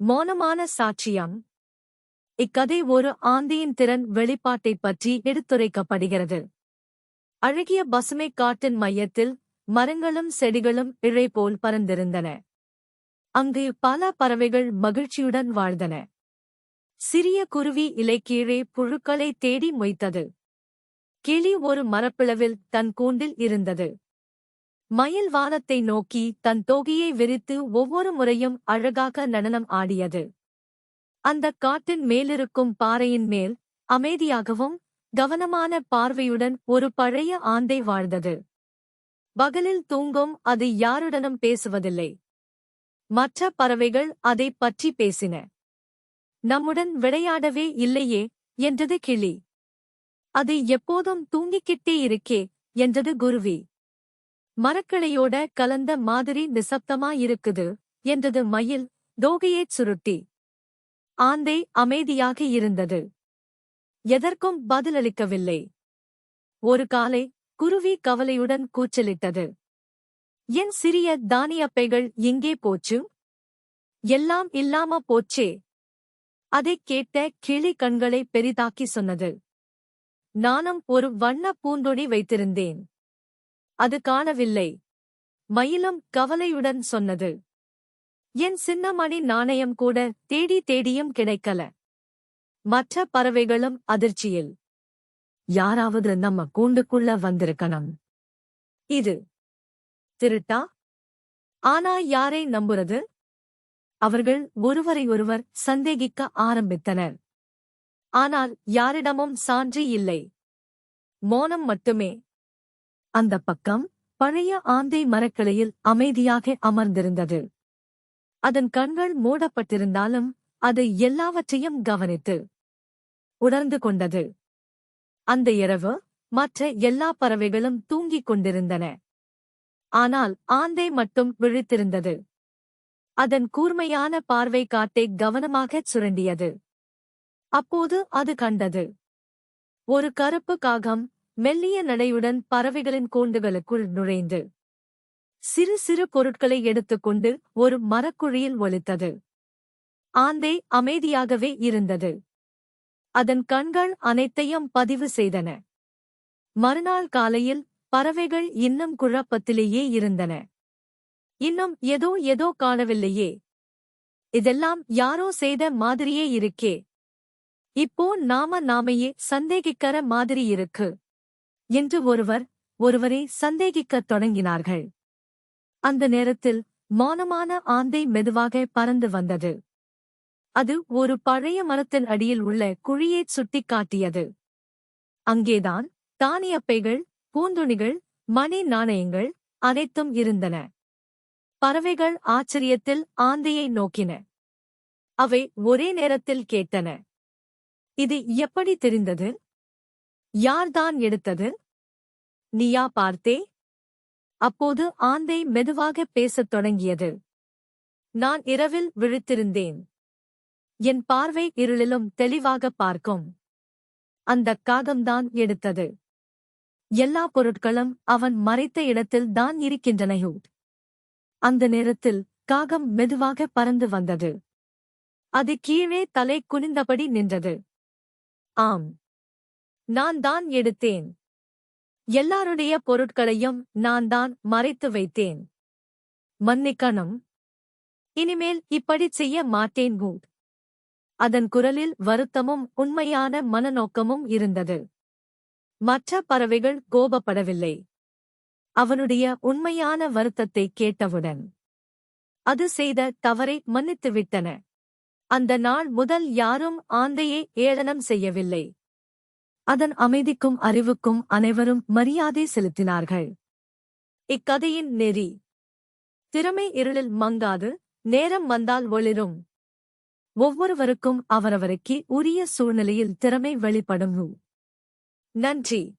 மோனமான சாட்சியம். இக்கதை ஒரு ஆந்தையின் திறன் வெளிப்பாட்டைப் பற்றி எடுத்துரைக்கப்படுகிறது. அழகிய பசுமை காட்டின் மையத்தில் மரங்களும் செடிகளும் இழை போல் பறந்திருந்தன. அங்கு பல பறவைகள் மகிழ்ச்சியுடன் வாழ்ந்தன. சிறிய குருவி இலை கீழே புழுக்களை தேடி மொய்த்தது. கிளி ஒரு மரப்பிளவில் தன் கூண்டில் இருந்தது. மயில் வானத்தை நோக்கி தன் தோகையை விரித்து ஒவ்வொரு முறையும் அழகாக நடனம் ஆடியது. அந்தக் காட்டின் மேலிருக்கும் பாறையின் மேல் அமைதியாகவும் கவனமான பார்வையுடன் ஒரு பழைய ஆந்தை வாழ்ந்தது. பகலில் தூங்கும் அது யாருடனும் பேசுவதில்லை. மற்ற பறவைகள் அதைப் பற்றி பேசின. நம்முடன் விளையாடவே இல்லையே என்றது கிளி. அது எப்போதும் தூங்கிக்கிட்டே இருக்கே என்றது குருவி. மரக்கிளையோட கலந்த மாதிரி நிசப்தமாயிருக்குது என்றது மயில் தோகையைச் சுருட்டி. ஆந்தை அமைதியாக இருந்தது. எதற்கும் பதிலளிக்கவில்லை. ஒரு காலை குருவி கவலையுடன் கூச்சலிட்டது. என் சிறிய தானியப்பைகள் எங்கே போச்சு? எல்லாம் இல்லாம போச்சே. அதைக் கேட்ட கிளி கண்களை பெரிதாக்கி சொன்னது. நானும் ஒரு வண்ண பூந்தொடி வைத்திருந்தேன். அது காணவில்லை. மயிலும் கவலையுடன் சொன்னது. என் சின்னமணி நாணயம் கூட தேடி தேடியும் கிடைக்கல. மற்ற பறவைகளும் அதிர்ச்சியில். யாராவது நம்ம கூண்டுக்குள்ள வந்திருக்கணும். இது திருட்டா? ஆனா யாரை நம்புறது? அவர்கள் ஒருவரையொருவர் சந்தேகிக்க ஆரம்பித்தனர். ஆனால் யாரிடமும் சான்று இல்லை. மோனம் மட்டுமே. அந்தப் பக்கம் பழைய ஆந்தை மரக்கிளையில் அமைதியாக அமர்ந்திருந்தது. அதன் கண்கள் மூடப்பட்டிருந்தாலும் அது எல்லாவற்றையும் கவனித்து உணர்ந்து கொண்டது. அந்த இரவு மற்ற எல்லா பறவைகளும் தூங்கிக் கொண்டிருந்தன. ஆனால் ஆந்தை மட்டும் விழித்திருந்தது. அதன் கூர்மையான பார்வை காட்டை கவனமாகச் சுரண்டியது. அப்போது அது கண்டது. ஒரு கருப்பு காகம் மெல்லிய நடையுடன் பறவைகளின் கூண்டுகளுக்குள் நுழைந்து சிறு சிறு பொருட்களை எடுத்துக்கொண்டு ஒரு மரக்குழியில் ஒளித்தது. ஆந்தை அமைதியாகவே இருந்தது. அதன் கண்கள் அனைத்தையும் பதிவு செய்தன. மறுநாள் காலையில் பறவைகள் இன்னும் குழப்பத்திலேயே இருந்தன. இன்னும் ஏதோ காணவில்லையே. இதெல்லாம் யாரோ செய்த மாதிரியே இருக்கே. இப்போ நாமையே சந்தேகிக்கிற மாதிரி இருக்கு என்று ஒருவரை சந்தேகிக்கத் தொடங்கினார்கள். அந்த நேரத்தில் மௌனமான ஆந்தை மெதுவாக பறந்து வந்தது. அது ஒரு பழைய மரத்தின் அடியில் உள்ள குழியைச் சுட்டிக் காட்டியது. அங்கேதான் தானியப்பைகள், பூந்துணிகள், மணி நாணயங்கள் அனைத்தும் இருந்தன. பறவைகள் ஆச்சரியத்தில் ஆந்தையை நோக்கின. அவை ஒரே நேரத்தில் கேட்டன. இது எப்படி தெரிந்தது? யார்தான் எடுத்தது? நீயா பார்த்தே? அப்போது ஆந்தை மெதுவாக பேசத் தொடங்கியது. நான் இரவில் விழித்திருந்தேன். என் பார்வை இருளிலும் தெளிவாக பார்க்கும். அந்தக் காகம்தான் எடுத்தது. எல்லா பொருட்களும் அவன் மறைத்த இடத்தில் தான் இருக்கின்றன. அந்த நேரத்தில் காகம் மெதுவாக பறந்து வந்தது. அது கீழே தலை குனிந்தபடி நின்றது. ஆம், நான் தான் எடுத்தேன். எல்லாருடைய பொருட்களையும் நான் தான் மறைத்து வைத்தேன். மன்னிக்கணும். இனிமேல் இப்படிச் செய்ய மாட்டேன். அதன் குரலில் வருத்தமும் உண்மையான மனநோக்கமும் இருந்தது. மற்ற பறவைகள் கோபப்படவில்லை. அவனுடைய உண்மையான வருத்தத்தை கேட்டவுடன் அது செய்த தவறை மன்னித்துவிட்டன. அந்த நாள் முதல் யாரும் ஆந்தையை ஏளனம் செய்யவில்லை. அதன் அமைதிக்கும் அறிவுக்கும் அனைவரும் மரியாதை செலுத்தினார்கள். இக்கதையின் நெறி. திறமை இருளில் மங்காது, நேரம் வந்தால் ஒளிரும். ஒவ்வொருவருக்கும் அவரவருக்கு உரிய சூழ்நிலையில் திறமை வெளிப்படும். நன்றி.